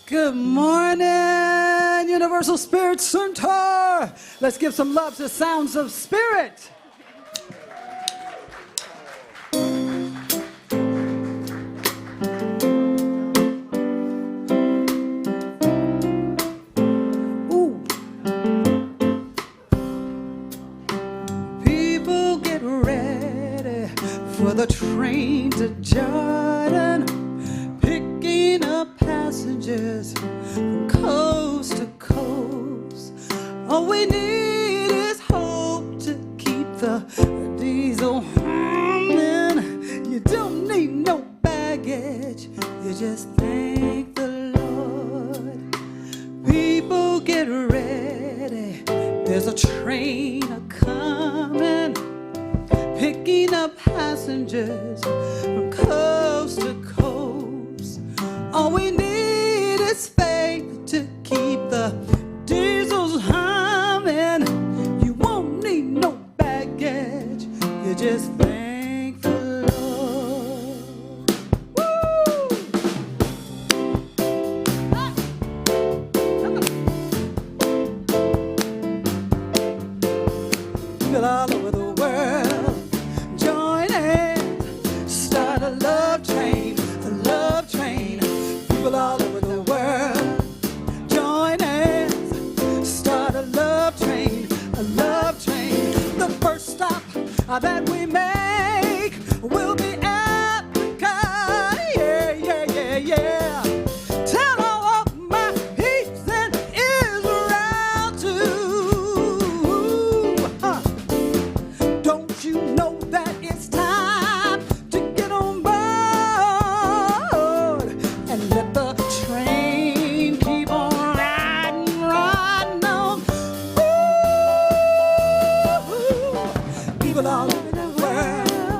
Good morning, Universal Spirit Center. Let's give some love to Sounds of Spirit. Ooh. People get ready for the train to Jordan, picking up passengers from coast to coast. All we need is hope to keep the diesel humming. You don't need no baggage, you just thank the Lord. People get ready, there's a train a-coming, picking up passengers from coast to coast. All we need is faith to keep the diesels humming. You won't need no baggage, you just thank the Lord. Woo! People all over the world join hands, start a love train, a love train. People all over the world join hands, start a love train, a love train. The first stop that we make will be Africa. Yeah, yeah, yeah, yeah. Tell all of my peeps in Israel too. Don't you know that it's time to get on board and let the train keep on riding, riding on? Ooh, people all over the world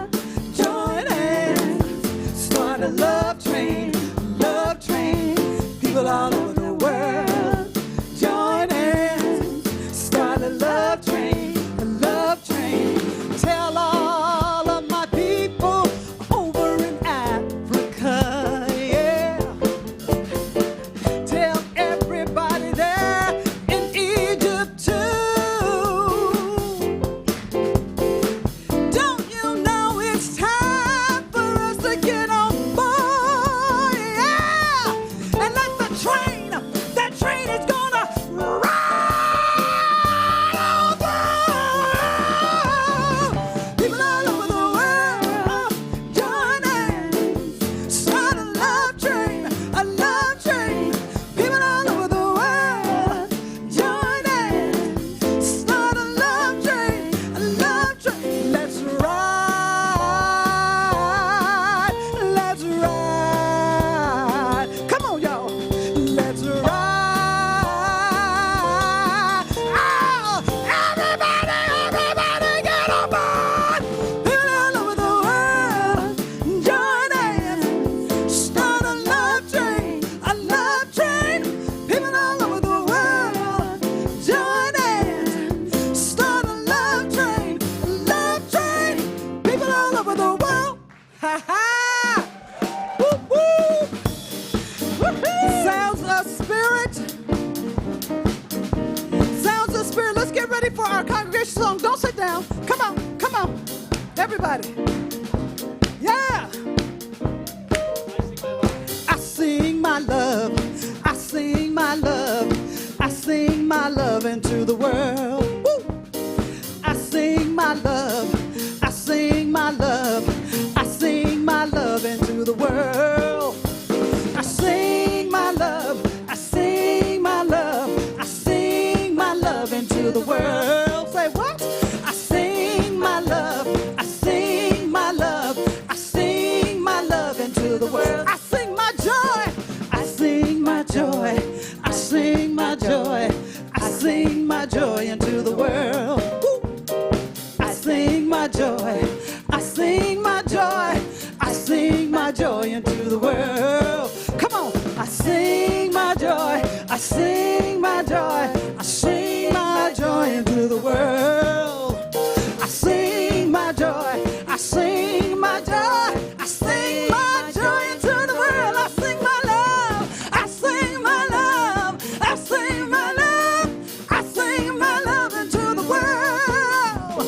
ready for our congregation song? Don't sit down. Come on, come on. Everybody. Yeah. I sing my love. I sing my love. I sing my love into the world. Woo. I sing my love. I sing my love. I sing my love into the world. I sing my love. I sing my love. I sing my love into the world. Say what? I sing my love. I sing my love. I sing my love into the world. I sing my joy. I sing my joy. I sing my joy. I sing my joy into the world. Woo. I sing my joy. I sing my joy. I sing my joy into the world. Come on. I sing my joy. I sing my joy. I sing my joy into the world. I sing my joy. I sing my joy. I sing my joy into the world. I sing my love. I sing my love. I sing my love. I sing my love into the world.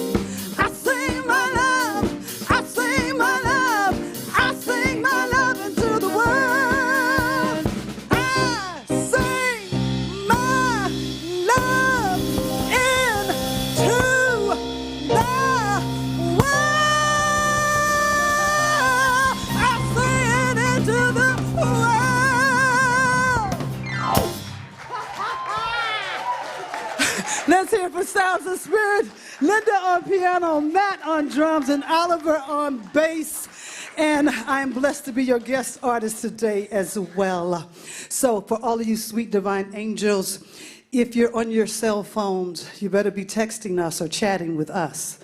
I sing my love. I sing my love. I sing my love into the world. I sing my love into the world. I sing it into the world. Let's hear it for Sounds of Spirit. Linda on piano, Matt on drums, and Oliver on bass. And I'm blessed to be your guest artist today as well. So for all of you sweet divine angels, if you're on your cell phones, you better be texting us or chatting with us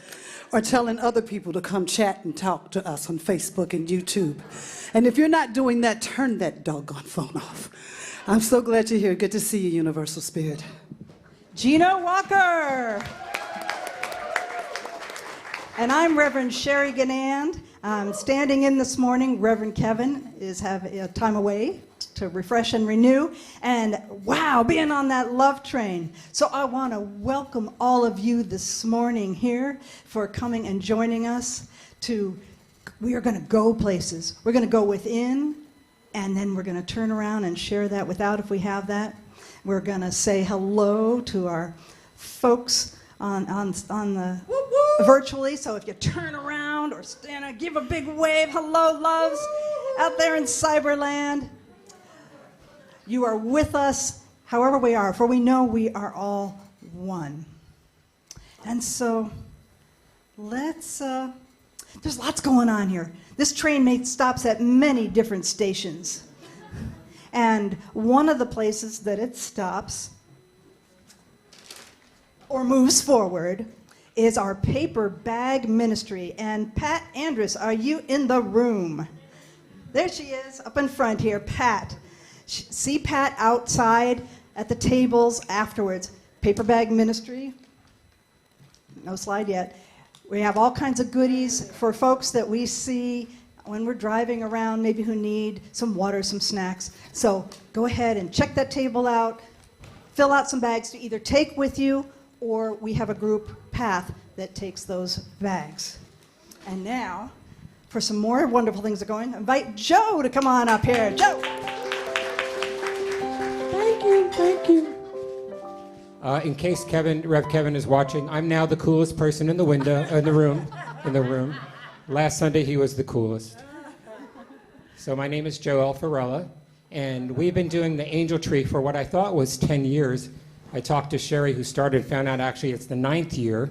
or telling other people to come chat and talk to us on Facebook and YouTube. And if you're not doing that, turn that doggone phone off. I'm so glad you're here. Good to see you, Universal Spirit. Gino Walker. And I'm Reverend Sherry Ganand. I'm standing in this morning. Reverend Kevin is having a time away to refresh and renew. And wow, being on that love train. So I want to welcome all of you this morning here for coming and joining us we are going to go places. We're going to go within, and then we're going to turn around and share that without if we have that. We're going to say hello to our folks on the virtually. So if you turn around or stand, give a big wave. Hello, loves, out there in Cyberland. You are with us, however we are, for we know we are all one. And so there's lots going on here. This train makes stops at many different stations. And one of the places that it stops or moves forward is our paper bag ministry. And Pat Andrus, are you in the room? There she is, up in front here, Pat. See Pat outside at the tables afterwards. Paper bag ministry. No slide yet. We have all kinds of goodies for folks that we see when we're driving around, maybe who need some water, some snacks. So go ahead and check that table out. Fill out some bags to either take with you, or we have a group path that takes those bags. And now, for some more wonderful things that are going, invite Joe to come on up here. Joe. Thank you. In case Rev Kevin is watching, I'm now the coolest person in the room. Last Sunday he was the coolest. So my name is Joe Alfarella, and we've been doing the Angel Tree for what I thought was 10 years. I talked to Sherry, who started, found out actually it's the 9th year,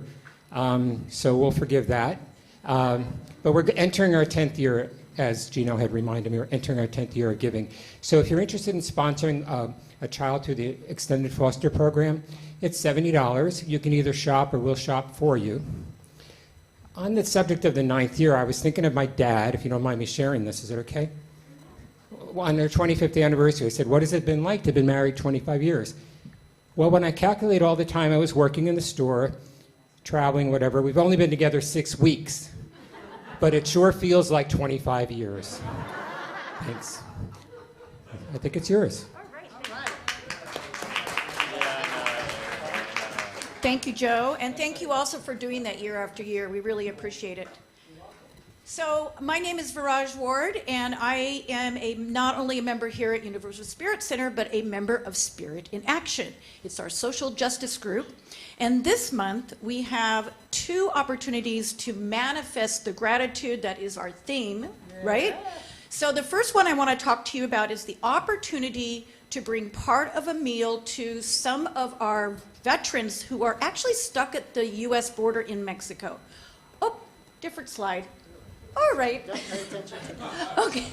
so we'll forgive that. But we're entering our 10th year, as Gino had reminded me, we're entering our 10th year of giving. So if you're interested in sponsoring a child through the Extended Foster Program, it's $70. You can either shop or we'll shop for you. On the subject of the 9th year, I was thinking of my dad, if you don't mind me sharing this. Is it okay? On their 25th anniversary, I said, what has it been like to have been married 25 years? Well, when I calculate all the time I was working in the store, traveling, whatever, we've only been together 6 weeks. But it sure feels like 25 years. Thanks. I think it's yours. Thank you, Joe, and thank you also for doing that year after year. We really appreciate it. So my name is Viraj Ward, and I am not only a member here at Universal Spirit Center, but a member of Spirit in Action. It's our social justice group. And this month, we have 2 opportunities to manifest the gratitude that is our theme, right? So the first one I want to talk to you about is the opportunity to bring part of a meal to some of our veterans who are actually stuck at the U.S. border in Mexico. Oh, different slide. All right. Okay.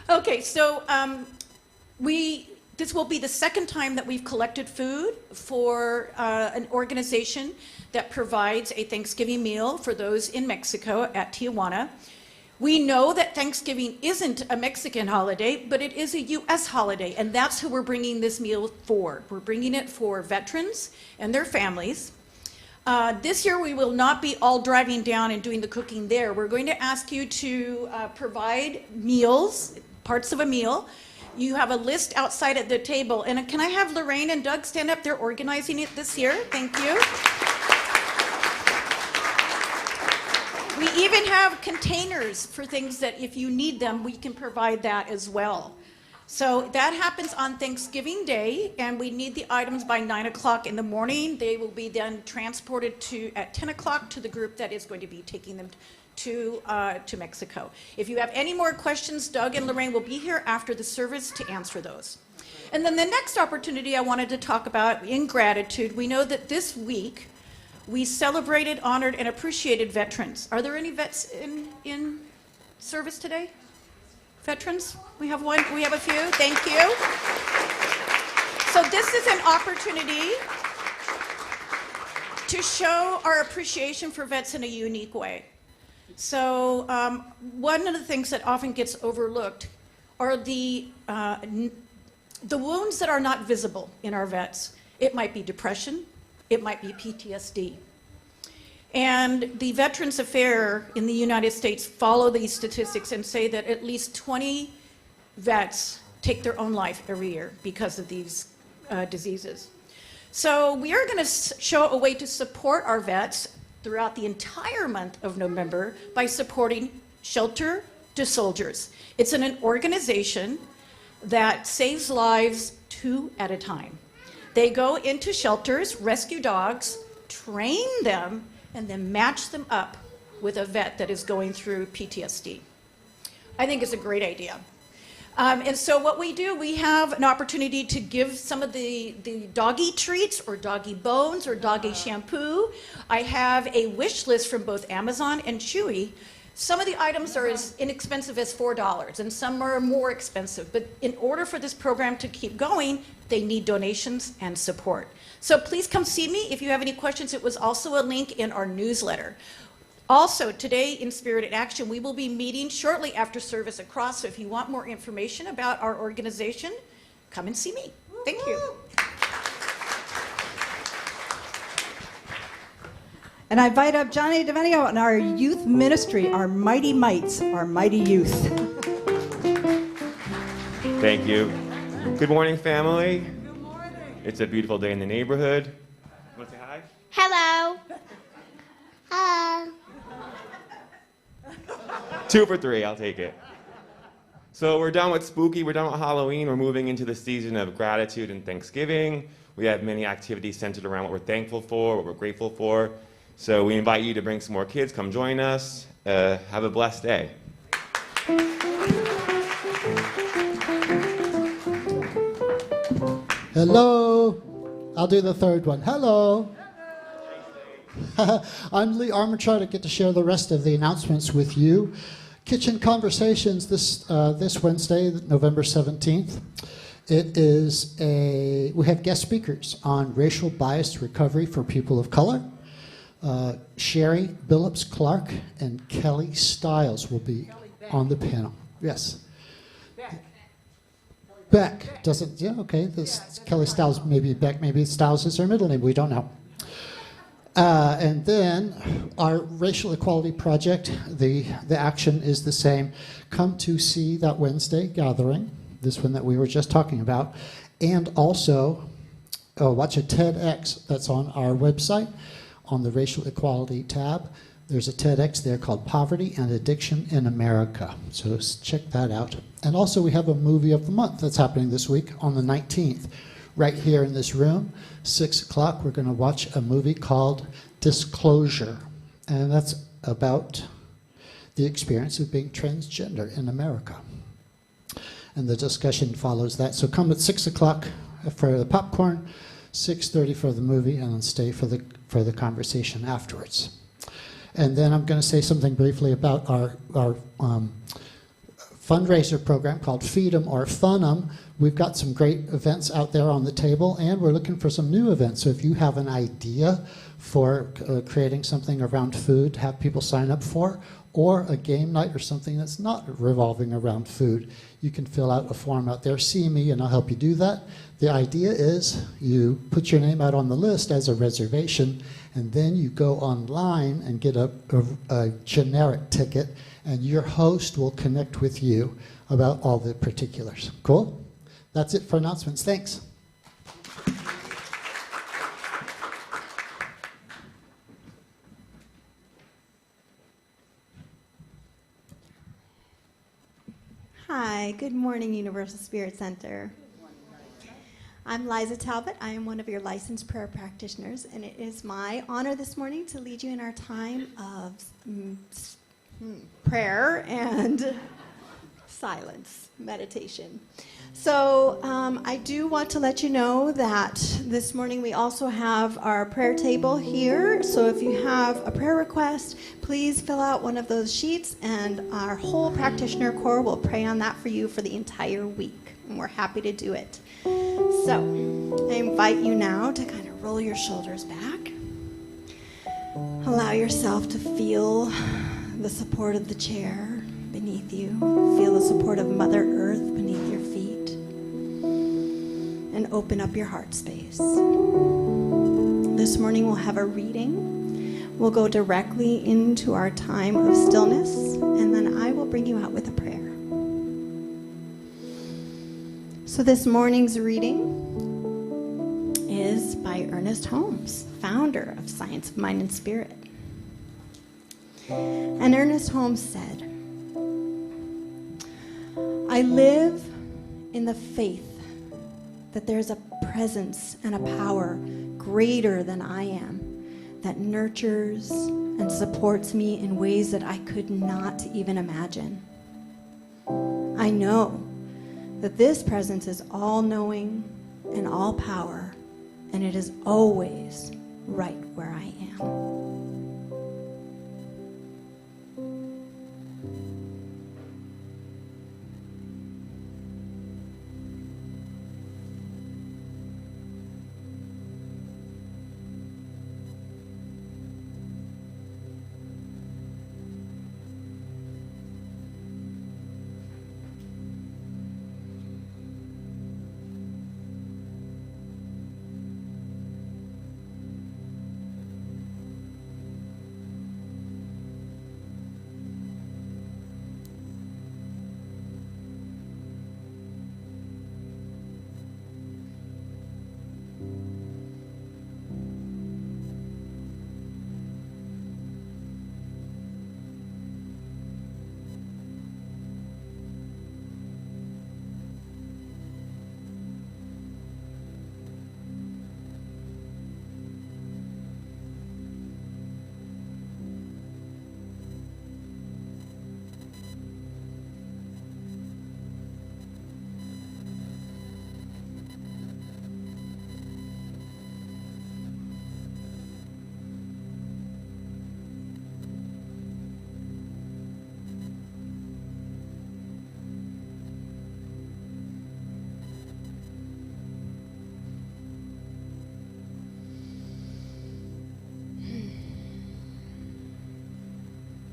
Okay, so this will be the second time that we've collected food for an organization that provides a Thanksgiving meal for those in Mexico at Tijuana. We know that Thanksgiving isn't a Mexican holiday, but it is a U.S. holiday, and that's who we're bringing this meal for. We're bringing it for veterans and their families. This year, we will not be all driving down and doing the cooking there. We're going to ask you to provide meals, parts of a meal. You have a list outside at the table. And can I have Lorraine and Doug stand up? They're organizing it this year. Thank you. We even have containers for things that if you need them, we can provide that as well. So that happens on Thanksgiving Day, and we need the items by 9 o'clock in the morning. They will be then transported at 10 o'clock to the group that is going to be taking them to Mexico. If you have any more questions, Doug and Lorraine will be here after the service to answer those. And then the next opportunity I wanted to talk about in gratitude, we know that this week we celebrated, honored, and appreciated veterans. Are there any vets in service today? Veterans? We have one, we have a few, thank you. So this is an opportunity to show our appreciation for vets in a unique way. So one of the things that often gets overlooked are the wounds that are not visible in our vets. It might be depression, it might be PTSD. And the Veterans Affairs in the United States follow these statistics and say that at least 20 vets take their own life every year because of these diseases. So we are going to show a way to support our vets throughout the entire month of November by supporting Shelter to Soldiers. It's an organization that saves lives 2 at a time. They go into shelters, rescue dogs, train them, and then match them up with a vet that is going through PTSD. I think it's a great idea. And so what we do, we have an opportunity to give some of the doggy treats or doggy bones or doggy shampoo. I have a wish list from both Amazon and Chewy. Some of the items are as inexpensive as $4 and some are more expensive. But in order for this program to keep going, they need donations and support. So please come see me if you have any questions. It was also a link in our newsletter. Also, today in Spirit in Action, we will be meeting shortly after service across. So if you want more information about our organization, come and see me. Thank you. And I invite up Johnny DeVenio and our youth ministry, our mighty mites, our mighty youth. Thank you. Good morning, family. Good morning. It's a beautiful day in the neighborhood. You want to say hi? Hello. Hello. 2 for 3, I'll take it. So we're done with spooky, we're done with Halloween, we're moving into the season of gratitude and Thanksgiving. We have many activities centered around what we're thankful for, what we're grateful for. So we invite you to bring some more kids, come join us. Have a blessed day. Hello. I'll do the third one. Hello. I'm Lee Armitage. I get to share the rest of the announcements with you. Kitchen Conversations this Wednesday, November 17th. We have guest speakers on racial bias recovery for people of color. Sherry Billups-Clark and Kelly Stiles will be on the panel. Yes. Beck doesn't, yeah, okay. Kelly Stiles, maybe Beck, maybe Stiles is her middle name. We don't know. And then our Racial Equality Project, the action is the same. Come to see that Wednesday gathering, this one that we were just talking about, and also watch a TEDx that's on our website on the Racial Equality tab. There's a TEDx there called Poverty and Addiction in America. So check that out. And also we have a movie of the month that's happening this week on the 19th. Right here in this room, 6 o'clock, we're going to watch a movie called Disclosure. And that's about the experience of being transgender in America. And the discussion follows that. So come at 6 o'clock for the popcorn, 6:30 for the movie, and then stay for the conversation afterwards. And then I'm going to say something briefly about our fundraiser program called Feed 'em or Fun 'em. We've got some great events out there on the table, and we're looking for some new events. So if you have an idea for creating something around food to have people sign up for, or a game night or something that's not revolving around food, you can fill out a form out there. See me and I'll help you do that. The idea is you put your name out on the list as a reservation, and then you go online and get a generic ticket, and your host will connect with you about all the particulars. Cool? That's it for announcements. Thanks. Hi, good morning, Universal Spirit Center. I'm Liza Talbot. I am one of your licensed prayer practitioners, and it is my honor this morning to lead you in our time of prayer and silence, meditation. So I do want to let you know that this morning we also have our prayer table here. So if you have a prayer request, please fill out one of those sheets, and our whole practitioner corps will pray on that for you for the entire week, and we're happy to do it. So I invite you now to kind of roll your shoulders back. Allow yourself to feel the support of the chair beneath you. Feel the support of Mother Earth beneath your feet. And open up your heart space. This morning we'll have a reading. We'll go directly into our time of stillness, and then I will bring you out with a prayer. So this morning's reading is by Ernest Holmes, founder of Science of Mind and Spirit. And Ernest Holmes said, "I live in the faith that there's a presence and a power greater than I am that nurtures and supports me in ways that I could not even imagine. I know that this presence is all-knowing and all-power, and it is always right where I am."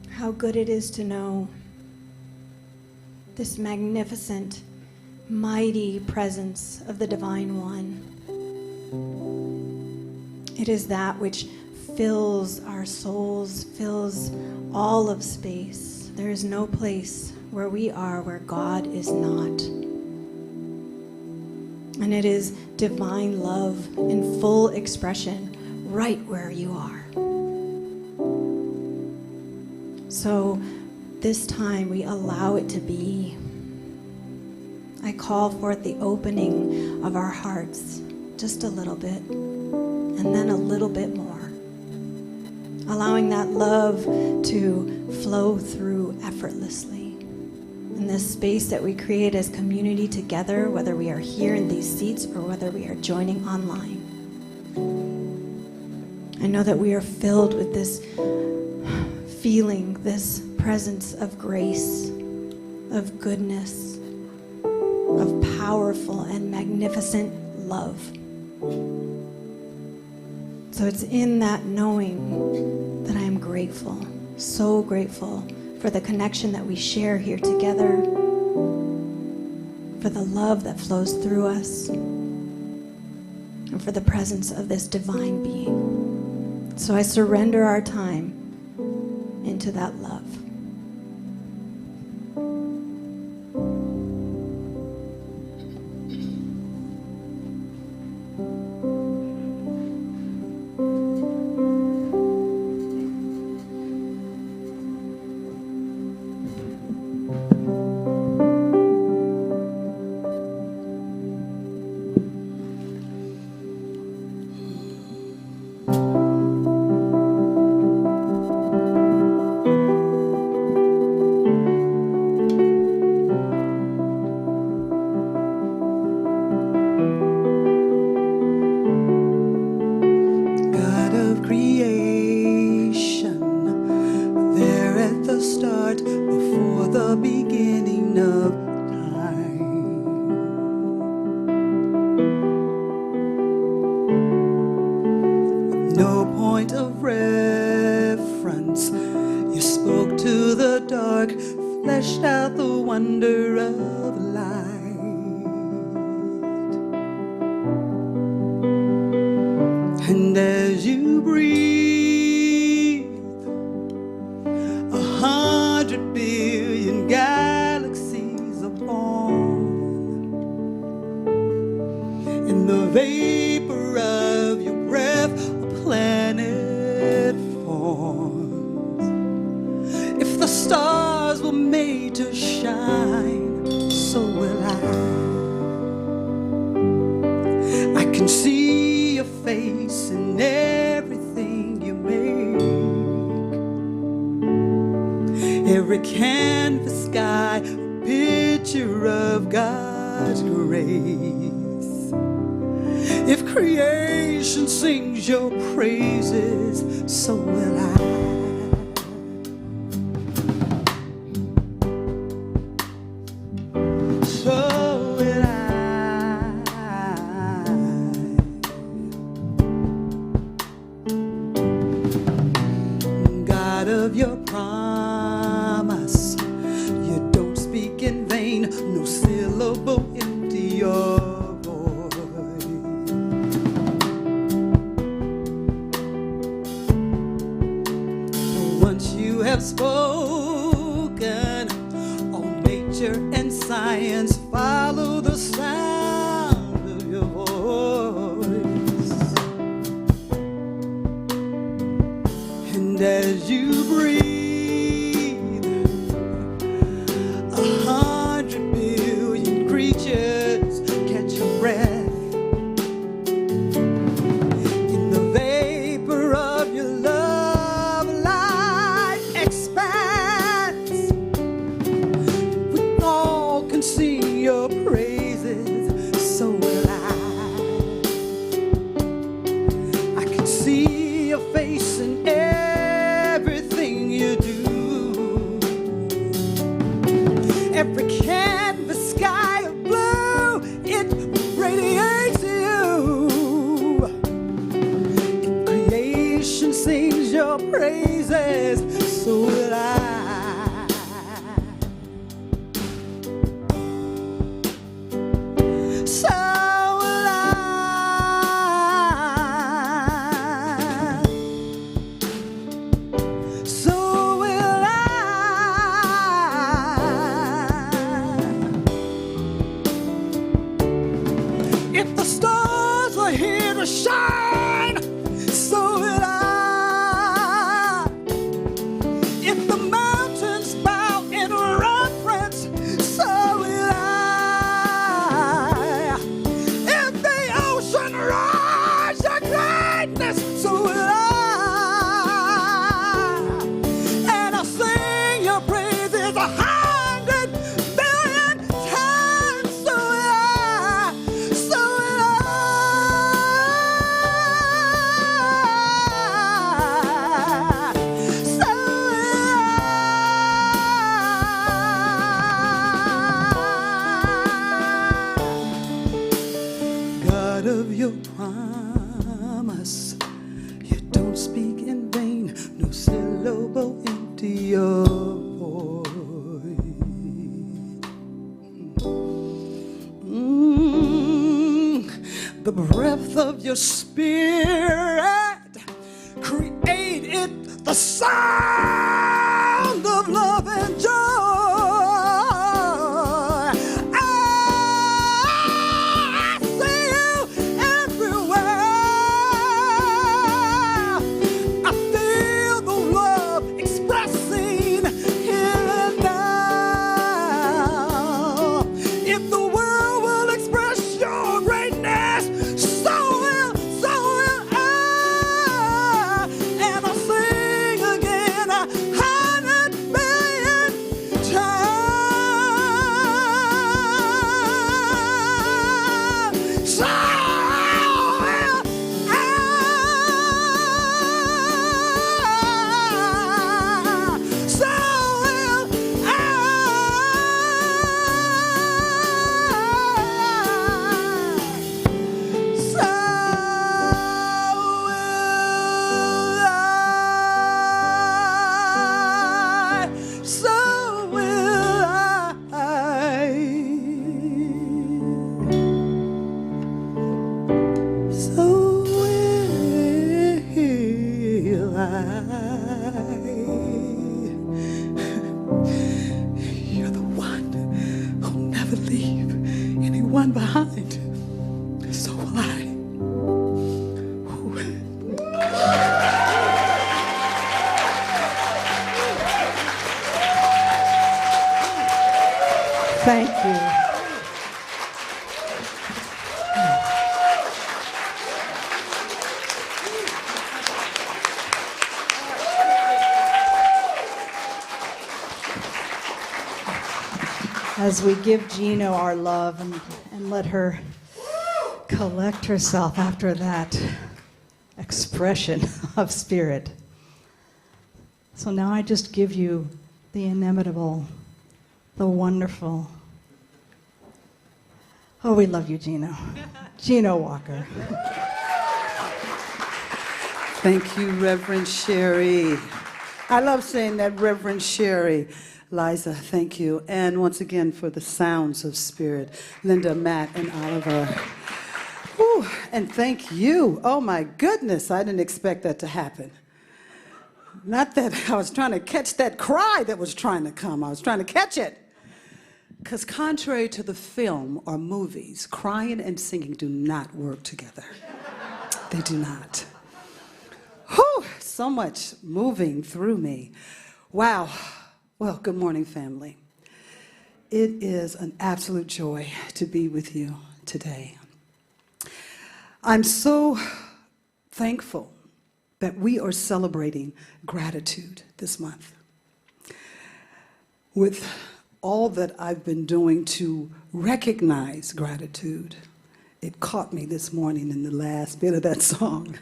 How good it is to know this magnificent, mighty presence of the Divine One. It is that which fills our souls, fills all of space. There is no place where we are where God is not. And it is divine love in full expression right where you are. So this time we allow it to be. I call forth the opening of our hearts just a little bit, and then a little bit more. Allowing that love to flow through effortlessly. In this space that we create as community together, whether we are here in these seats or whether we are joining online. I know that we are filled with this feeling, this presence of grace, of goodness, of powerful and magnificent love. So it's in that knowing that I am grateful, so grateful for the connection that we share here together, for the love that flows through us, and for the presence of this divine being. So I surrender our time into that love. God of creation, there at the start, before the beginning of time. With no point of reference, you spoke to the dark, fleshed out the wonder of light. And as you breathe, 100 billion galaxies are born. In the vapor of your breath, a planet forms. If the stars were made to shine, so will I can see your face in everything you make. Every canvas sky, a picture of God's grace. If creation sings your praises, so will I. So will I. God of your promise, you don't speak in vain, no syllable empty your voice. Once you have spoken, all nature and science follow the sound of your voice. And as you breathe, 100 billion creatures catch your breath. In the vapor of your love, life expands. We all can sing your praises, so will I can see your face in everything you do. Every canvas sky of blue, it radiates you. If creation sings your praises, so will I. So will I. no syllable empty your voice. The breath of your spirit created the sound of love and joy. I see you everywhere. I feel the love expressing here and now. If the world will express your greatness, so will I. And I'll sing again 100 million times. So will I. So will so will I. So will I. You're the one who'll never leave anyone behind. So will I. Thank you. As we give Gino our love and let her collect herself after that expression of spirit. So now I just give you the inimitable, the wonderful. Oh, we love you, Gino. Gino Walker. Thank you, Reverend Sherry. I love saying that, Reverend Sherry. Liza, thank you. And once again for the sounds of spirit, Linda, Matt, and Oliver. Whew, and thank you. Oh my goodness, I didn't expect that to happen. Not that I was trying to catch that cry that was trying to come. I was trying to catch it. Because contrary to the film or movies, crying and singing do not work together. They do not. Whew, so much moving through me. Wow. Well, good morning, family. It is an absolute joy to be with you today. I'm so thankful that we are celebrating gratitude this month. With all that I've been doing to recognize gratitude, it caught me this morning in the last bit of that song.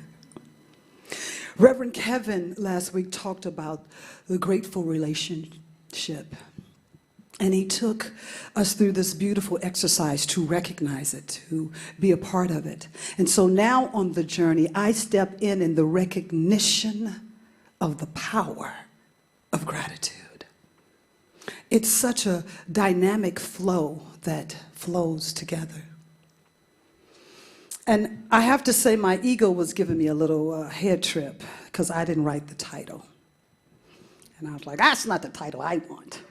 Reverend Kevin last week talked about the grateful relationship. And he took us through this beautiful exercise to recognize it, to be a part of it. And so now on the journey, I step in the recognition of the power of gratitude. It's such a dynamic flow that flows together. And I have to say my ego was giving me a little head trip because I didn't write the title. And I was like, that's not the title I want.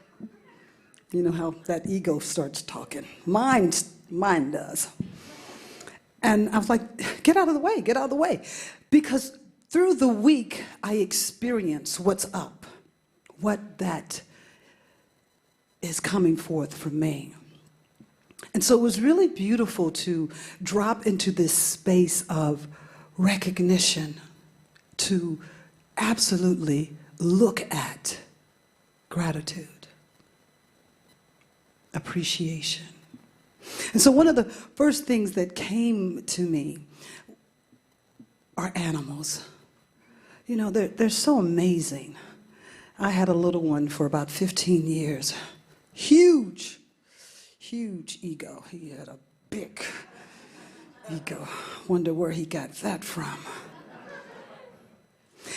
You know how that ego starts talking. Mine does. And I was like, get out of the way, get out of the way. Because through the week, I experience what's up, what that is coming forth from me. And so it was really beautiful to drop into this space of recognition, to absolutely look at gratitude, appreciation. And so one of the first things that came to me are animals. You know, they're so amazing. I had a little one for about 15 years. Huge ego. He had a big ego. Wonder where he got that from.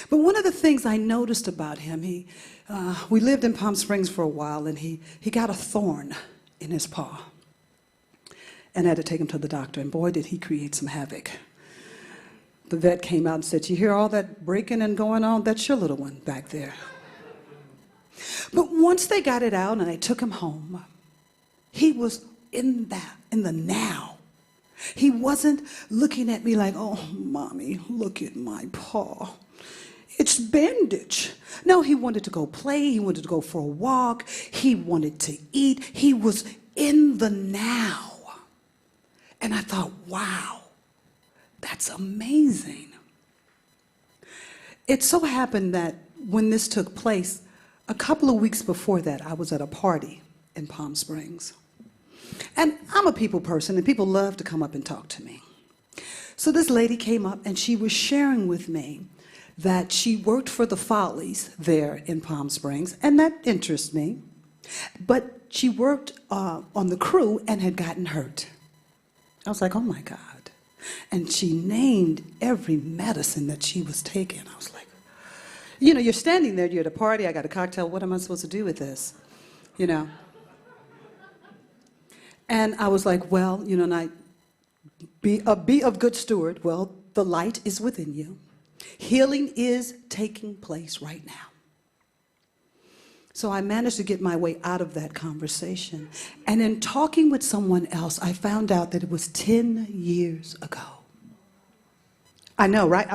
But one of the things I noticed about him, we lived in Palm Springs for a while, and he got a thorn in his paw. And I had to take him to the doctor, and boy, did he create some havoc. The vet came out and said, "You hear all that breaking and going on? That's your little one back there." But once they got it out and I took him home, he was in the now. He wasn't looking at me like, "Oh, mommy, look at my paw. It's bandage." No, he wanted to go play. He wanted to go for a walk. He wanted to eat. He was in the now. And I thought, wow, that's amazing. It so happened that when this took place, a couple of weeks before that, I was at a party in Palm Springs. And I'm a people person, and people love to come up and talk to me. So this lady came up, and she was sharing with me that she worked for the Follies there in Palm Springs, and that interests me. But she worked on the crew and had gotten hurt. I was like, oh my God. And she named every medicine that she was taking. I was like, you know, you're standing there, you're at a party, I got a cocktail, what am I supposed to do with this? You know? And I was like, well, you know, and I be of good steward. Well, the light is within you. Healing is taking place right now. So I managed to get my way out of that conversation. And in talking with someone else, I found out that it was 10 years ago. I know, right?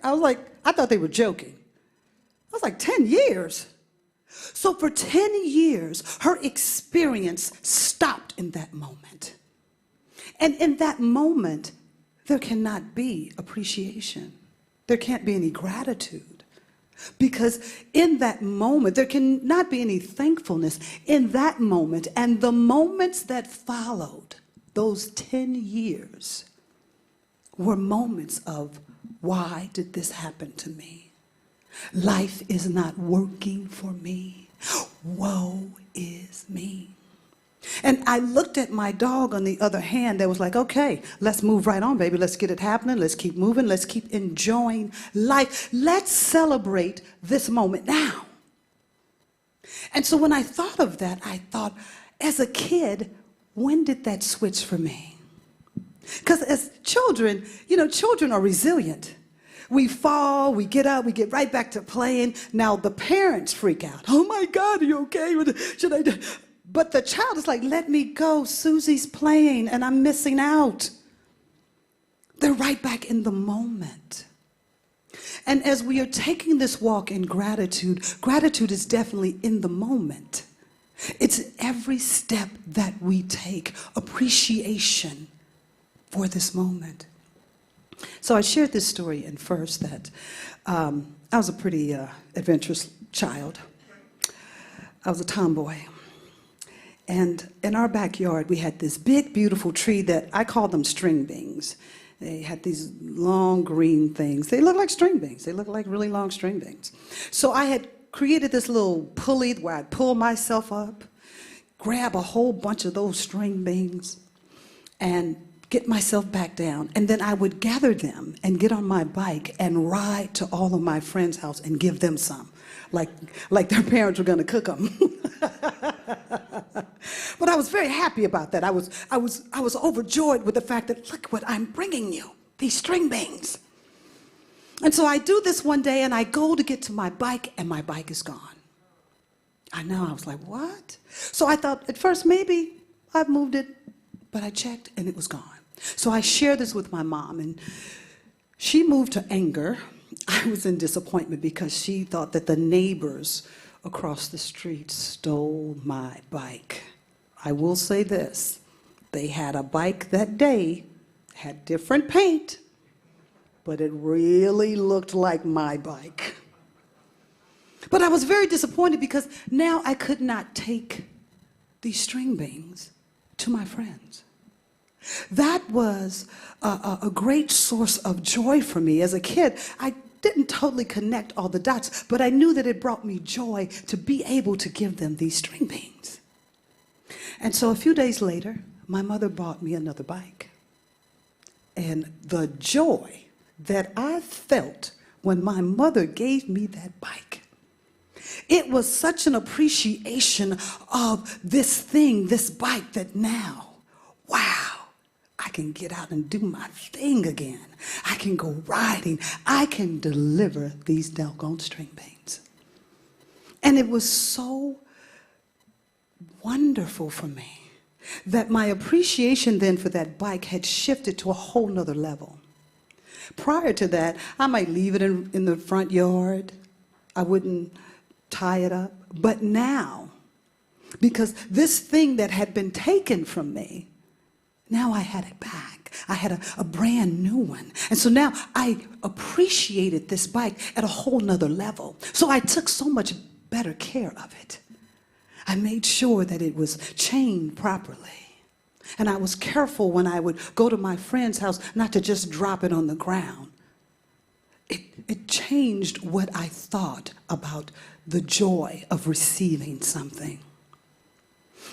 I was like, I thought they were joking. I was like, 10 years? So for 10 years, her experience stopped in that moment. And in that moment, there cannot be appreciation. There can't be any gratitude. Because in that moment, there cannot be any thankfulness. In that moment and the moments that followed, those 10 years were moments of, why did this happen to me? Life is not working for me. Woe is me. And I looked at my dog on the other hand that was like, okay, let's move right on, baby. Let's get it happening. Let's keep moving. Let's keep enjoying life. Let's celebrate this moment now. And so when I thought of that, I thought, as a kid, when did that switch for me? Because as children, you know, children are resilient. We fall, we get up, we get right back to playing. Now the parents freak out. Oh my God, are you okay? Should I do? But the child is like, let me go. Susie's playing and I'm missing out. They're right back in the moment. And as we are taking this walk in gratitude, gratitude is definitely in the moment. It's every step that we take, appreciation for this moment. So I shared this story in first that I was a pretty adventurous child. I was a tomboy. And in our backyard, we had this big, beautiful tree that I called them string beans. They had these long green things. They look like string beans. They look like really long string beans. So I had created this little pulley where I'd pull myself up, grab a whole bunch of those string beans, and get myself back down. And then I would gather them and get on my bike and ride to all of my friends' house and give them some, like their parents were going to cook them. But I was very happy about that. I was overjoyed with the fact that, look what I'm bringing you, these string beans. And so I do this one day, and I go to get to my bike, and my bike is gone. I know, I was like, what? So I thought at first maybe I've moved it, but I checked, and it was gone. So I shared this with my mom, and she moved to anger. I was in disappointment because she thought that the neighbors across the street stole my bike. I will say this, they had a bike that day, had different paint, but it really looked like my bike. But I was very disappointed because now I could not take these string beans to my friends. That was a great source of joy for me. As a kid, I didn't totally connect all the dots, but I knew that it brought me joy to be able to give them these string beans. And so a few days later, my mother bought me another bike. And the joy that I felt when my mother gave me that bike. It was such an appreciation of this thing, this bike, that now, wow, I can get out and do my thing again. I can go riding. I can deliver these doggone string beans. And it was so wonderful for me that my appreciation then for that bike had shifted to a whole nother level. Prior to that, I might leave it in the front yard. I wouldn't tie it up. But now, because this thing that had been taken from me, now I had it back. I had a brand new one. And so now I appreciated this bike at a whole nother level. So I took so much better care of it. I made sure that it was chained properly. And I was careful when I would go to my friend's house not to just drop it on the ground. It changed what I thought about the joy of receiving something.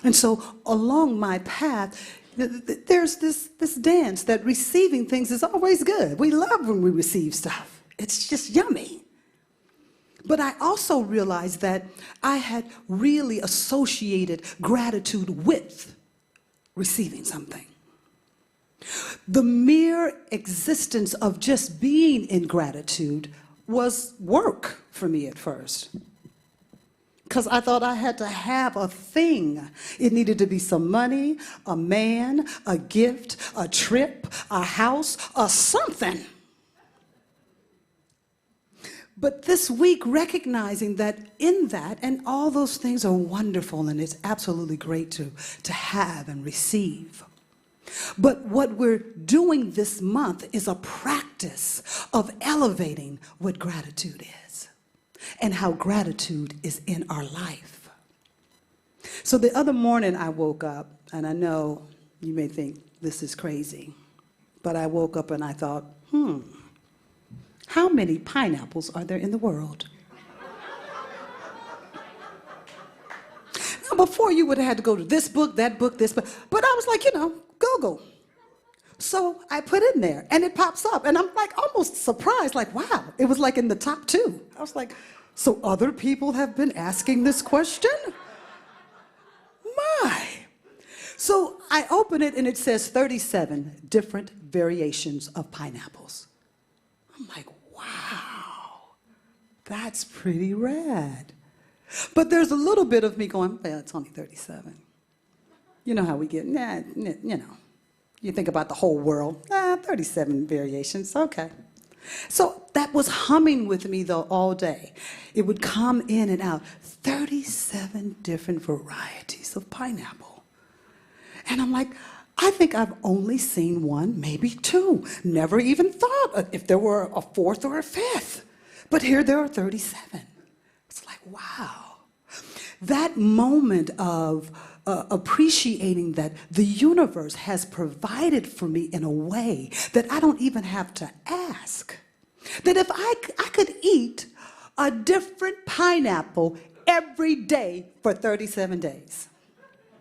And so along my path, there's this dance that receiving things is always good. We love when we receive stuff. It's just yummy. But I also realized that I had really associated gratitude with receiving something. The mere existence of just being in gratitude was work for me at first. Because I thought I had to have a thing. It needed to be some money, a man, a gift, a trip, a house, or something. But this week, recognizing that in that, and all those things are wonderful, and it's absolutely great to have and receive. But what we're doing this month is a practice of elevating what gratitude is and how gratitude is in our life. So the other morning I woke up, and I know you may think this is crazy, but I woke up and I thought, how many pineapples are there in the world? Now, before you would have had to go to this book, that book, this book, but I was like, Google. So I put in there, and it pops up, and I'm like almost surprised, like, wow, it was like in the top 2. I was like, so other people have been asking this question? My. So I open it, and it says 37 different variations of pineapples. I'm like, wow, that's pretty rad. But there's a little bit of me going, well, it's only 37. You know how we get, you think about the whole world, 37 variations, okay. So that was humming with me, though, all day. It would come in and out, 37 different varieties of pineapple. And I'm like, I think I've only seen 1, maybe 2. Never even thought if there were a 4th or a 5th. But here there are 37. It's like, wow. That moment of appreciating that the universe has provided for me in a way that I don't even have to ask. That if I could eat a different pineapple every day for 37 days.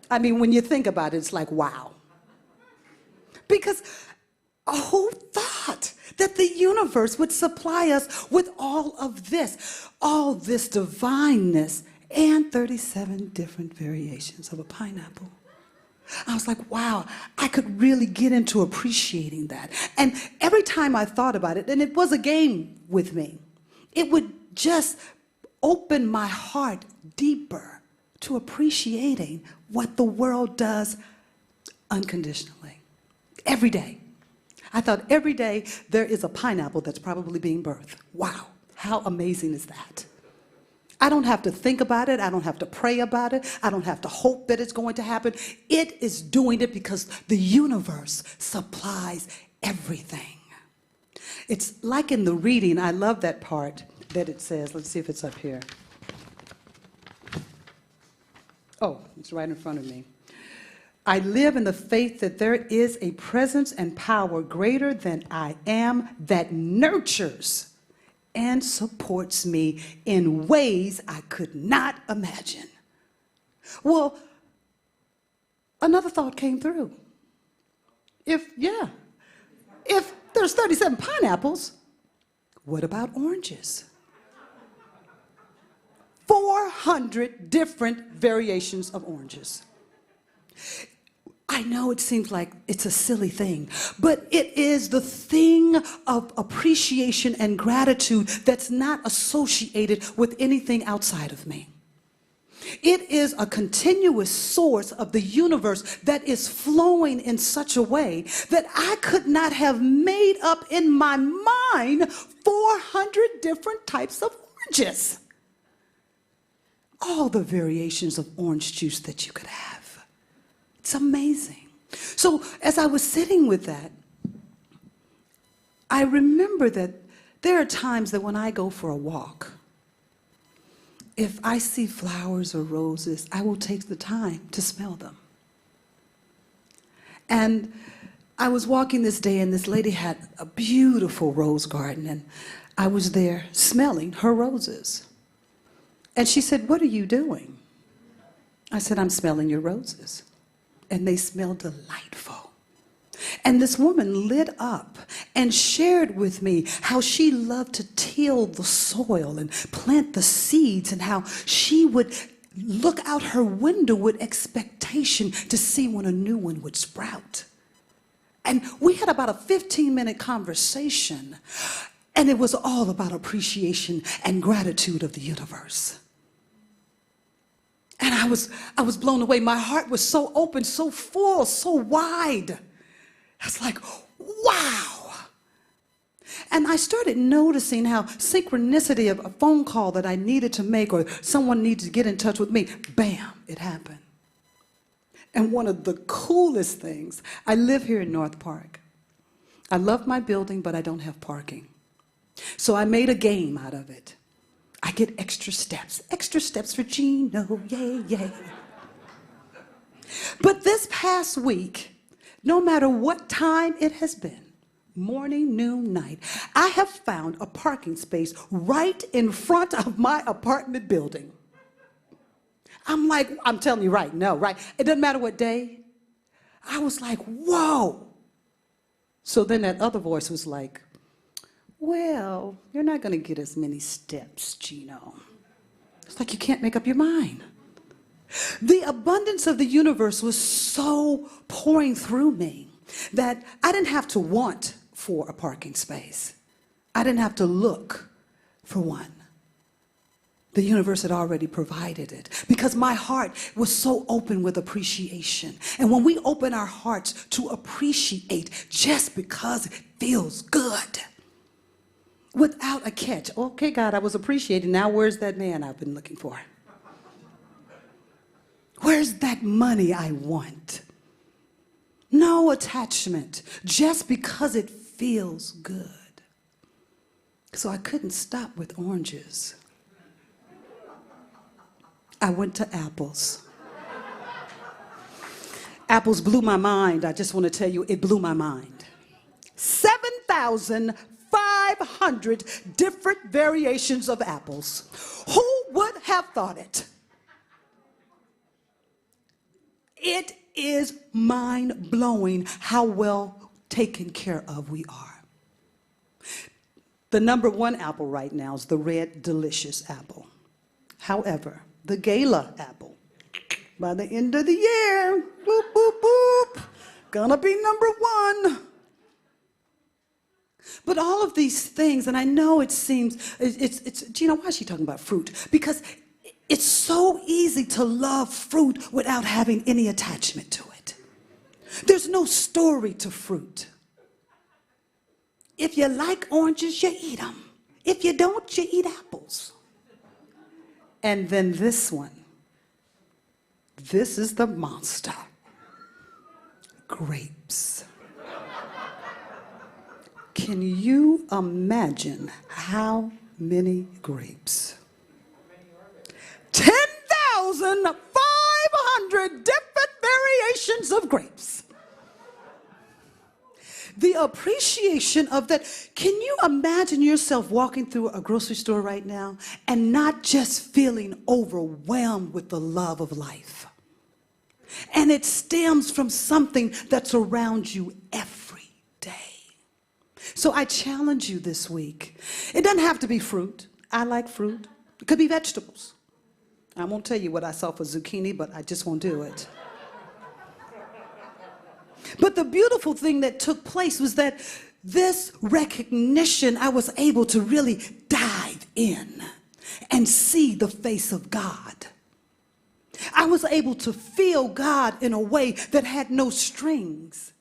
I mean, when you think about it, it's like, wow. Because who thought that the universe would supply us with all this divineness, and 37 different variations of a pineapple? I was like, wow, I could really get into appreciating that. And every time I thought about it, and it was a game with me, it would just open my heart deeper to appreciating what the world does unconditionally. Every day. I thought every day there is a pineapple that's probably being birthed. Wow, how amazing is that? I don't have to think about it. I don't have to pray about it. I don't have to hope that it's going to happen. It is doing it because the universe supplies everything. It's like in the reading, I love that part that it says, let's see if it's up here. Oh, it's right in front of me. I live in the faith that there is a presence and power greater than I am that nurtures and supports me in ways I could not imagine. Well, another thought came through. If there's 37 pineapples, What about oranges? 400 different variations of oranges. I know it seems like it's a silly thing, but it is the thing of appreciation and gratitude that's not associated with anything outside of me. It is a continuous source of the universe that is flowing in such a way that I could not have made up in my mind 400 different types of oranges. All the variations of orange juice that you could have. It's amazing. So as I was sitting with that, I remember that there are times that when I go for a walk, if I see flowers or roses, I will take the time to smell them. And I was walking this day, and this lady had a beautiful rose garden, and I was there smelling her roses. And she said, "What are you doing?" I said, "I'm smelling your roses." And they smell delightful. And this woman lit up and shared with me how she loved to till the soil and plant the seeds, and how she would look out her window with expectation to see when a new one would sprout. And we had about a 15-minute conversation, and it was all about appreciation and gratitude of the universe. And I was blown away. My heart was so open, so full, so wide. I was like, wow. And I started noticing how synchronicity of a phone call that I needed to make, or someone needed to get in touch with me, bam, it happened. And one of the coolest things, I live here in North Park. I love my building, but I don't have parking. So I made a game out of it. I get extra steps for Gino, yay, yay. But this past week, no matter what time it has been, morning, noon, night, I have found a parking space right in front of my apartment building. I'm like, I'm telling you right, no, right? It doesn't matter what day. I was like, whoa. So then that other voice was like, well, you're not going to get as many steps, Gino. It's like you can't make up your mind. The abundance of the universe was so pouring through me that I didn't have to want for a parking space. I didn't have to look for one. The universe had already provided it because my heart was so open with appreciation. And when we open our hearts to appreciate just because it feels good, without a catch. Okay, God, I was appreciating. Now where's that man I've been looking for? Where's that money I want? No attachment, just because it feels good. So I couldn't stop with oranges. I went to apples. Apples blew my mind. I just want to tell you, it blew my mind. 7,500 different variations of apples. Who would have thought it? It is mind-blowing how well taken care of we are. The number one apple right now is the red delicious apple. However, the gala apple, by the end of the year, boop, boop, boop, gonna be number one. But all of these things, and I know it seems, it's Gina, why is she talking about fruit? Because it's so easy to love fruit without having any attachment to it. There's no story to fruit. If you like oranges, you eat them. If you don't, you eat apples. And then this one. This is the monster. Grapes. Can you imagine how many grapes? 10,500 different variations of grapes. The appreciation of that. Can you imagine yourself walking through a grocery store right now and not just feeling overwhelmed with the love of life? And it stems from something that's around you every day. So I challenge you this week. It doesn't have to be fruit. I like fruit. It could be vegetables. I won't tell you what I saw for zucchini, but I just won't do it. But the beautiful thing that took place was that this recognition, I was able to really dive in and see the face of God. I was able to feel God in a way that had no strings,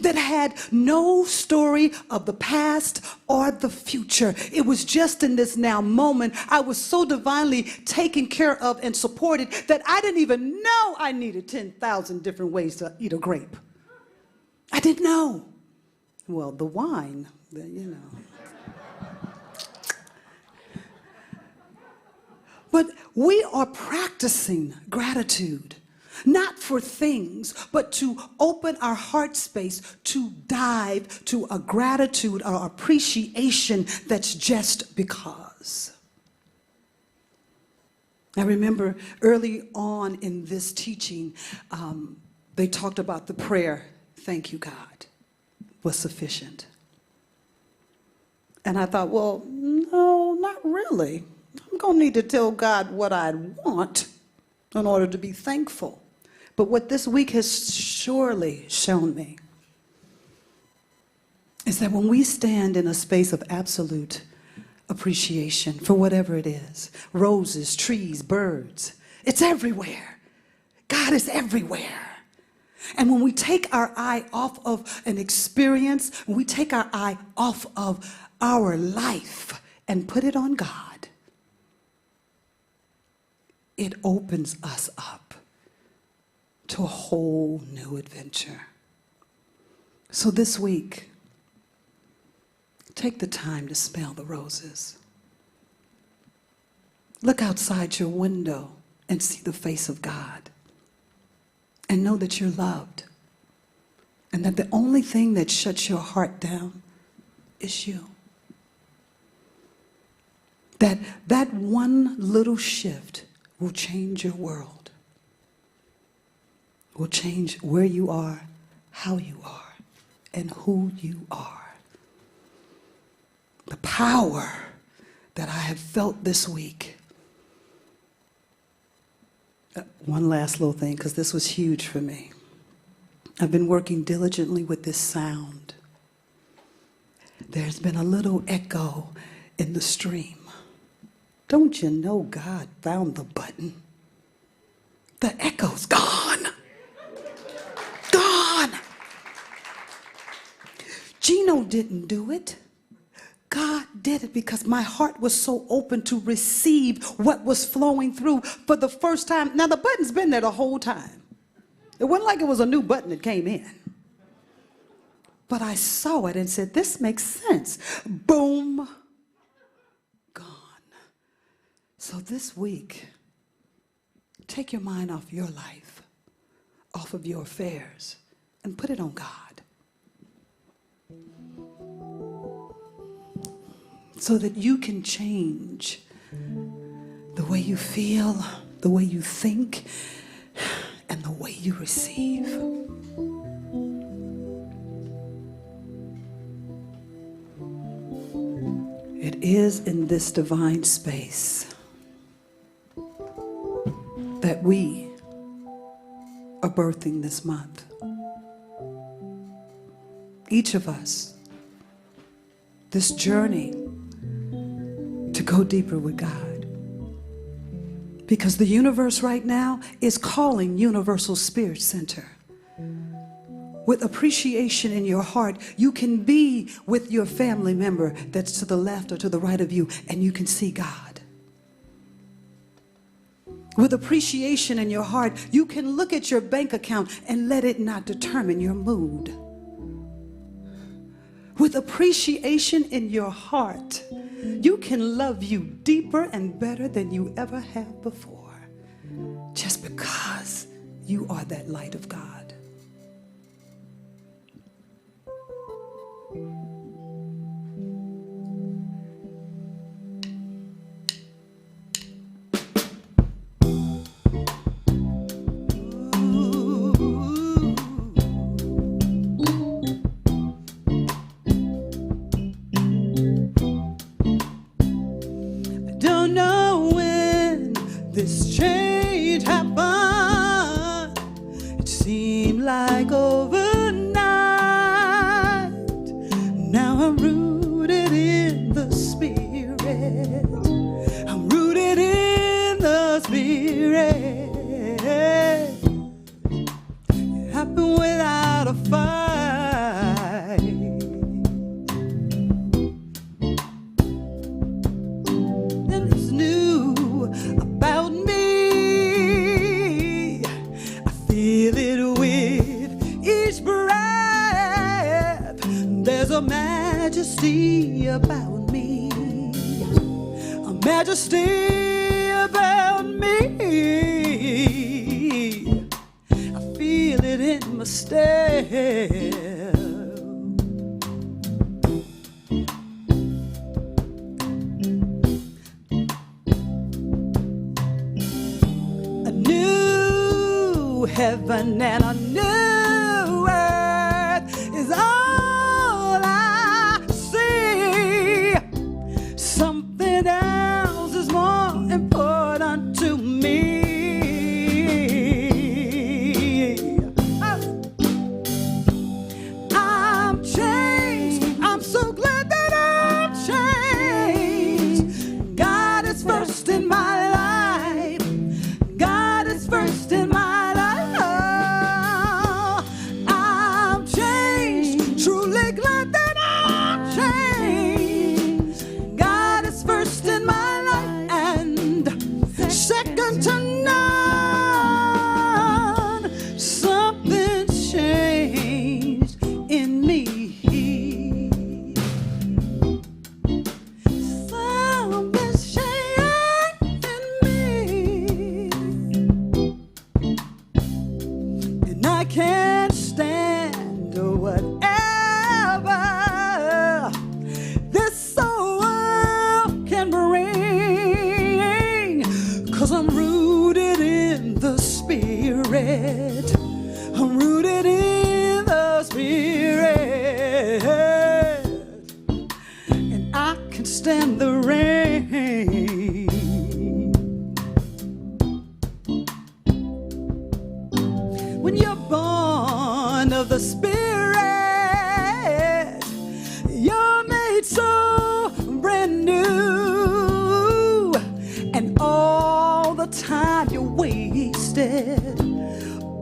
that had no story of the past or the future. It was just in this now moment. I was so divinely taken care of and supported that I didn't even know I needed 10,000 different ways to eat a grape. I didn't know. Well, the wine, you know. But we are practicing gratitude, not for things, but to open our heart space to dive to a gratitude or appreciation that's just because. I remember early on in this teaching, they talked about the prayer, "Thank you, God," was sufficient. And I thought, well, no, not really. I'm going to need to tell God what I want in order to be thankful. But what this week has surely shown me is that when we stand in a space of absolute appreciation for whatever it is, roses, trees, birds, it's everywhere. God is everywhere. And when we take our eye off of an experience, when we take our eye off of our life and put it on God, it opens us up to a whole new adventure. So this week, take the time to smell the roses. Look outside your window and see the face of God. And know that you're loved. And that the only thing that shuts your heart down is you. That one little shift will change your world, will change where you are, how you are, and who you are. The power that I have felt this week. One last little thing, because this was huge for me. I've been working diligently with this sound. There's been a little echo in the stream. Don't you know God found the button? The echo's gone. Gone. Gino didn't do it. God did it because my heart was so open to receive what was flowing through for the first time. Now, the button's been there the whole time. It wasn't like it was a new button that came in. But I saw it and said, this makes sense. Boom. Gone. So this week, take your mind off your life, off of your affairs, and put it on God. So that you can change the way you feel, the way you think, and the way you receive. It is in this divine space that we are birthing this month. Each of us, this journey to go deeper with God. Because the universe right now is calling Universal Spirit Center. With appreciation in your heart, you can be with your family member that's to the left or to the right of you, and you can see God. With appreciation in your heart, you can look at your bank account and let it not determine your mood. With appreciation in your heart, you can love you deeper and better than you ever have before, just because you are that light of God. know when this change happened, it seemed like overnight. Now I'm rooted in the Spirit. I'm rooted in the Spirit. It happened without a fight. And it's new about me. I feel it with each breath. There's a majesty about me, a majesty about me. I feel it in my step. A new heaven and a new earth is all I see. Something else is more important to me. I'm changed. I'm so glad that I'm changed. God is first in my life. God is first in my life. Oh, I'm changed. Truly glad that I'm changed. God is first in my life and second to none. Something's changed in me. Something's changed in me. And I can't stand whatever this world can bring, 'cause I'm rooted in the Spirit. I'm rooted in the Spirit, and I can stand the rain. When you're born of the Spirit, you're made so brand new, and all the time you wasted,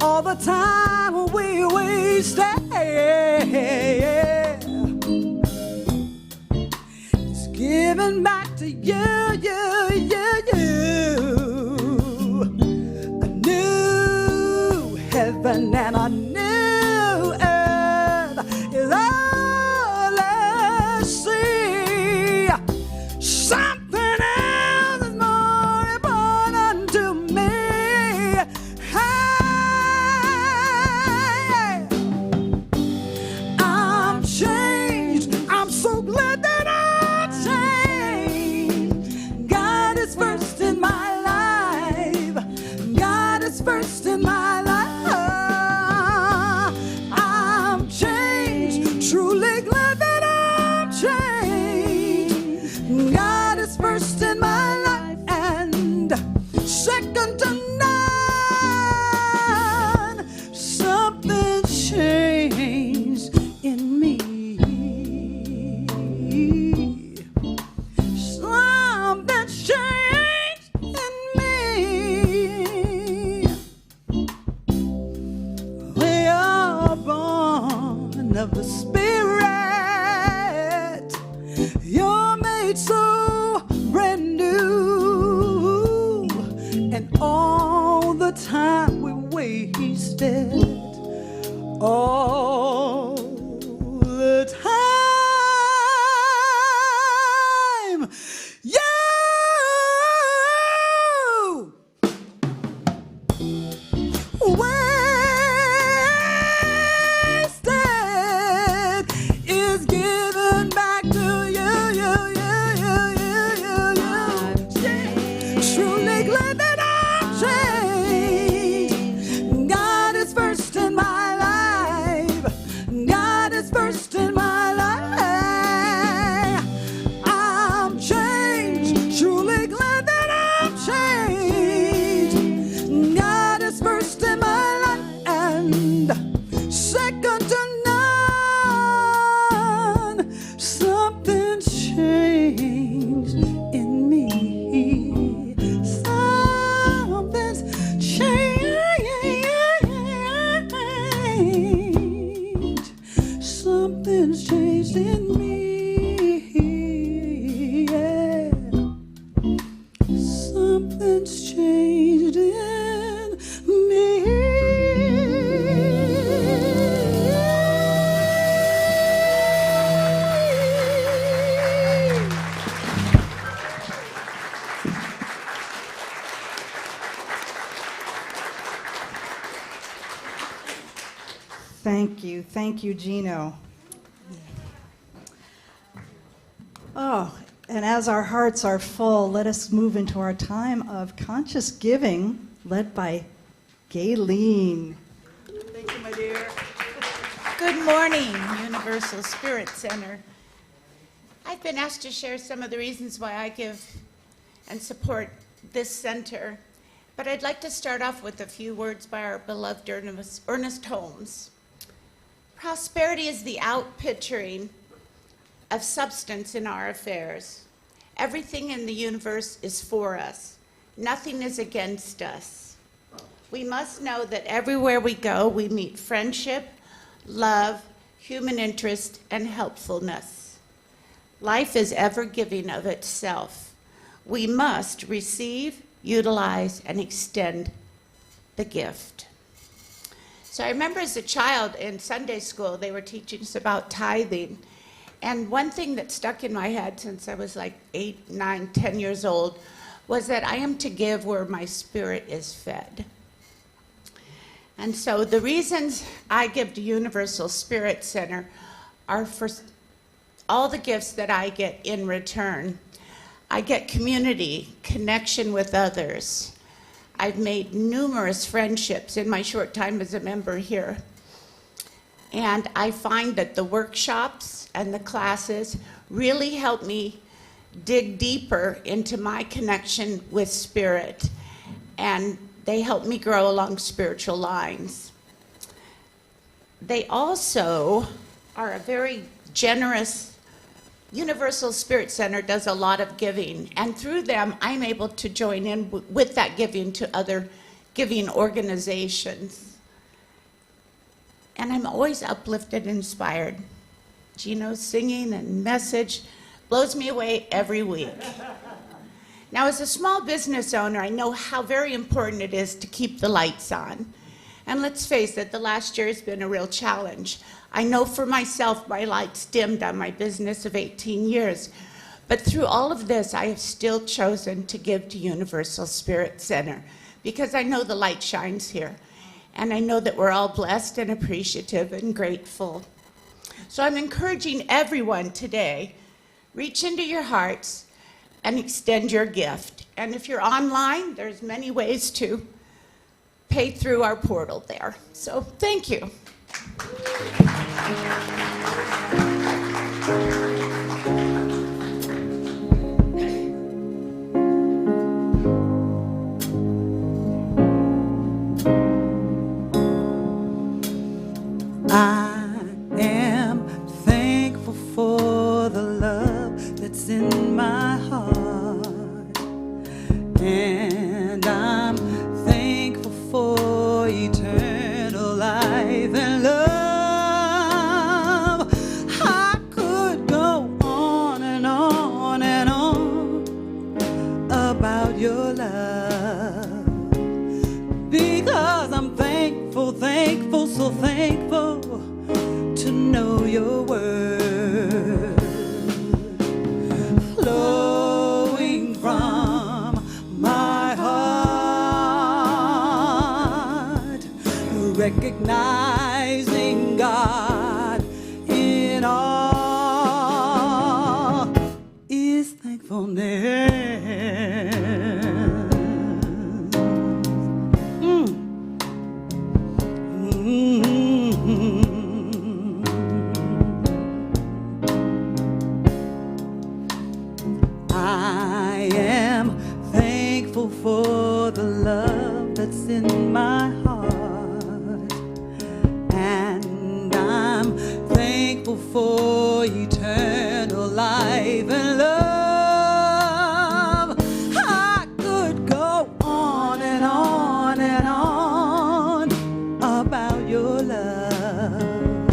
all the time we wasted, is given back to you. A new heaven and a new earth is all I see. Something else is more important to me. Hey, I'm changed. I'm so glad that I'm changed. Thank you. Thank you, Gino. Oh, and as our hearts are full, let us move into our time of conscious giving, led by Gayleen. Thank you, my dear. Good morning, Universal Spirit Center. I've been asked to share some of the reasons why I give and support this center, but I'd like to start off with a few words by our beloved Ernest Holmes. Prosperity is the outpicturing of substance in our affairs. Everything in the universe is for us. Nothing is against us. We must know that everywhere we go, we meet friendship, love, human interest, and helpfulness. Life is ever giving of itself. We must receive, utilize, and extend the gift. So I remember as a child in Sunday school, they were teaching us about tithing. And one thing that stuck in my head since I was like 8, 9, 10 years old was that I am to give where my spirit is fed. And so the reasons I give to Universal Spirit Center are for all the gifts that I get in return. I get community, connection with others. I've made numerous friendships in my short time as a member here. And I find that the workshops and the classes really help me dig deeper into my connection with spirit. And they help me grow along spiritual lines. They also are a very generous. Universal Spirit Center does a lot of giving, and through them, I'm able to join in with that giving to other giving organizations. And I'm always uplifted and inspired. Gino's singing and message blows me away every week. Now, as a small business owner, I know how very important it is to keep the lights on. And let's face it, the last year has been a real challenge. I know for myself, my lights dimmed on my business of 18 years. But through all of this, I have still chosen to give to Universal Spirit Center because I know the light shines here. And I know that we're all blessed and appreciative and grateful. So I'm encouraging everyone today, reach into your hearts and extend your gift. And if you're online, there's many ways to pay through our portal there. So thank you. I am thankful for the love that's in my heart, and I'm thankful for eternal life and love. I could go on and on and on about your love, because I'm thankful, thankful, so thankful to know your word flowing from my heart, recognizing God in all is thankfulness. I am thankful for the love that's in my heart, and I'm thankful for eternal life and love. I could go on and on and on about your love,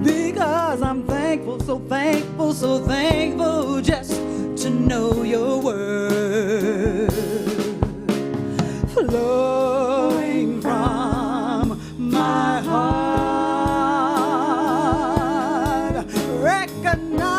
because I'm thankful, so thankful, so thankful just to know your word flowing from my heart, recognize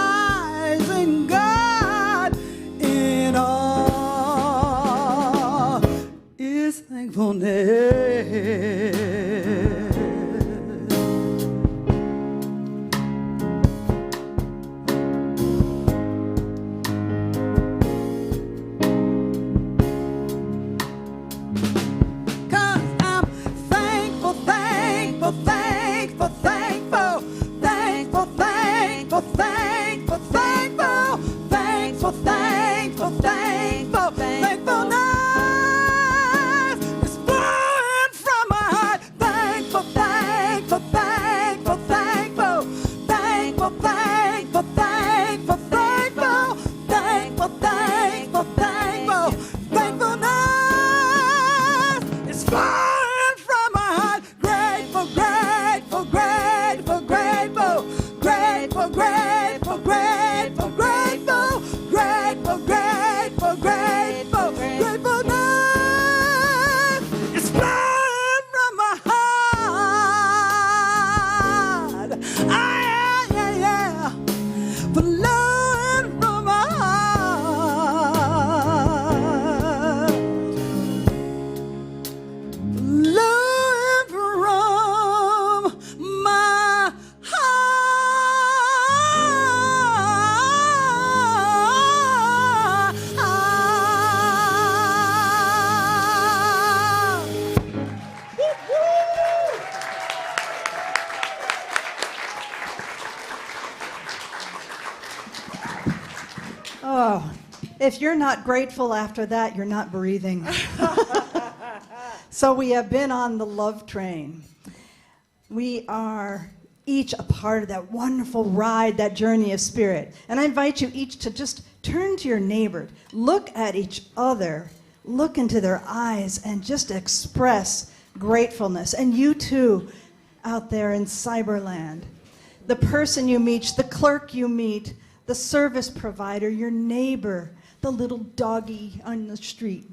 If you're not grateful after that, you're not breathing. So we have been on the love train. We are each a part of that wonderful ride, that journey of spirit. And I invite you each to just turn to your neighbor, look at each other, look into their eyes, and just express gratefulness. And you too, out there in cyberland, the person you meet, the clerk you meet, the service provider, your neighbor, the little doggy on the street.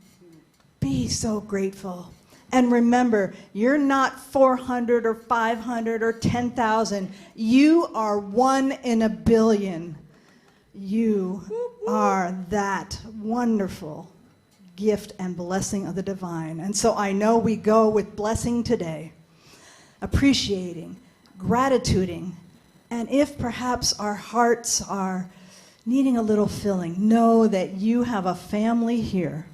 Be so grateful. And remember, you're not 400 or 500 or 10,000. You are 1 in a billion. You are that wonderful gift and blessing of the divine. And so I know we go with blessing today, appreciating, gratituding, and if perhaps our hearts are needing a little filling, know that you have a family here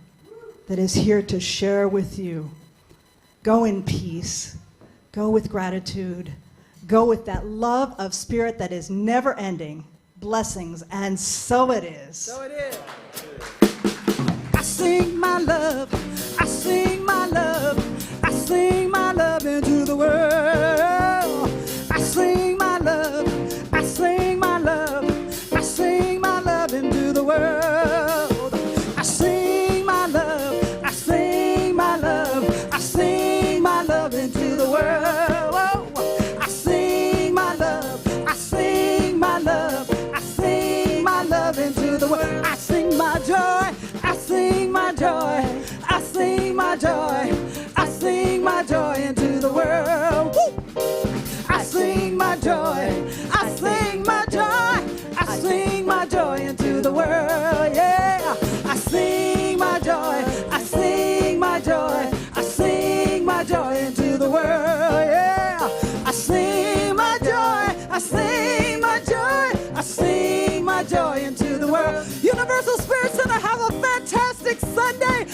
that is here to share with you. Go in peace. Go with gratitude. Go with that love of spirit that is never ending. Blessings, and so it is. So it is. I sing my love. I sing my love. I sing my love into the world. I sing my love. I sing my love. I sing my love into the world. I sing my love. I sing my love. I sing my love into the world. I sing my love. I sing my love. I sing my love into the world. I sing my joy. I sing my joy. I sing my joy. I sing my joy into the world. I sing my joy. I sing my joy. I sing my joy into the world. Yeah. I sing my joy. I sing my joy. I sing my joy into the world. Yeah. I sing my joy. I sing my joy. I sing my joy into the world. Universal Spirit Center, have a fantastic Sunday.